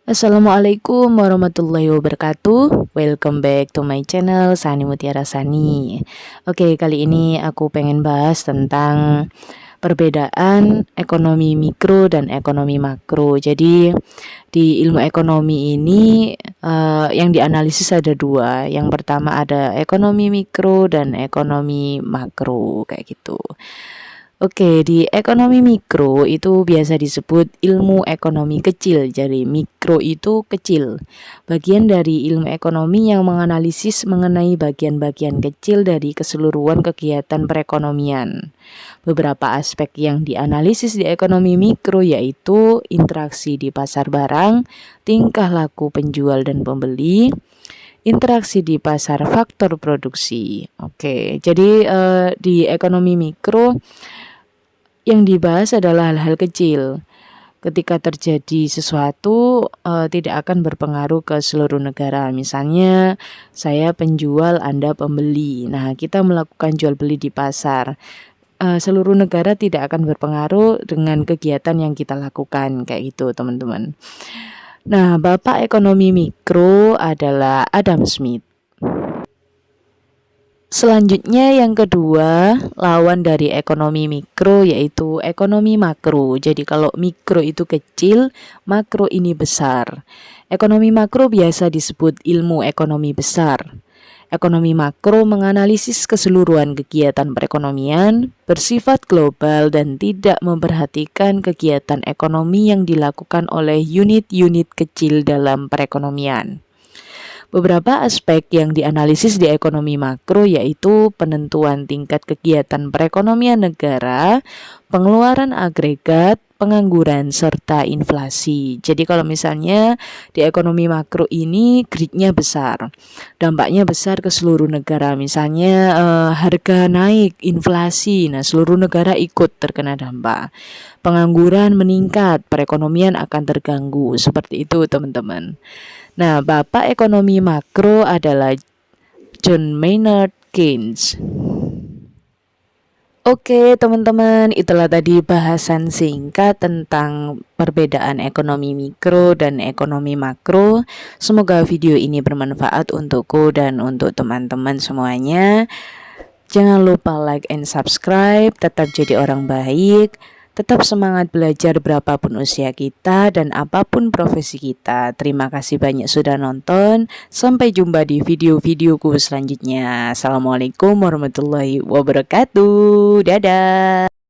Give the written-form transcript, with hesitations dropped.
Assalamualaikum warahmatullahi wabarakatuh. Welcome back to my channel Sani Mutiara Sani. Oke, kali ini aku pengen bahas tentang perbedaan ekonomi mikro dan ekonomi makro. Jadi di ilmu ekonomi ini yang dianalisis ada dua. Yang pertama ada ekonomi mikro dan ekonomi makro kayak gitu. Oke, di ekonomi mikro itu biasa disebut ilmu ekonomi kecil. Jadi mikro itu kecil. Bagian dari ilmu ekonomi yang menganalisis mengenai bagian-bagian kecil dari keseluruhan kegiatan perekonomian. Beberapa aspek yang dianalisis di ekonomi mikro yaitu interaksi di pasar barang, tingkah laku penjual dan pembeli, interaksi di pasar faktor produksi. Oke, jadi di ekonomi mikro yang dibahas adalah hal-hal kecil. Ketika terjadi sesuatu tidak akan berpengaruh ke seluruh negara. Misalnya saya penjual, Anda pembeli. Nah, kita melakukan jual beli di pasar. Seluruh negara tidak akan berpengaruh dengan kegiatan yang kita lakukan kayak gitu, teman-teman. Nah, Bapak Ekonomi Mikro adalah Adam Smith. Selanjutnya yang kedua, lawan dari ekonomi mikro yaitu ekonomi makro. Jadi kalau mikro itu kecil, makro ini besar. Ekonomi makro biasa disebut ilmu ekonomi besar. Ekonomi makro menganalisis keseluruhan kegiatan perekonomian, bersifat global dan tidak memperhatikan kegiatan ekonomi yang dilakukan oleh unit-unit kecil dalam perekonomian. Beberapa aspek yang dianalisis di ekonomi makro yaitu penentuan tingkat kegiatan perekonomian negara, pengeluaran agregat, pengangguran, serta inflasi. Jadi kalau misalnya di ekonomi makro ini gridnya besar, dampaknya besar ke seluruh negara. Misalnya harga naik, inflasi, nah seluruh negara ikut terkena dampak. Pengangguran meningkat, perekonomian akan terganggu. Seperti itu teman-teman. Nah, Bapak Ekonomi Makro adalah John Maynard Keynes. Oke, teman-teman, itulah tadi bahasan singkat tentang perbedaan ekonomi mikro dan ekonomi makro. Semoga video ini bermanfaat untukku dan untuk teman-teman semuanya. Jangan lupa like and subscribe, tetap jadi orang baik. Tetap semangat belajar berapapun usia kita dan apapun profesi kita. Terima kasih banyak sudah nonton. Sampai jumpa di video-videoku selanjutnya. Assalamualaikum warahmatullahi wabarakatuh. Dadah.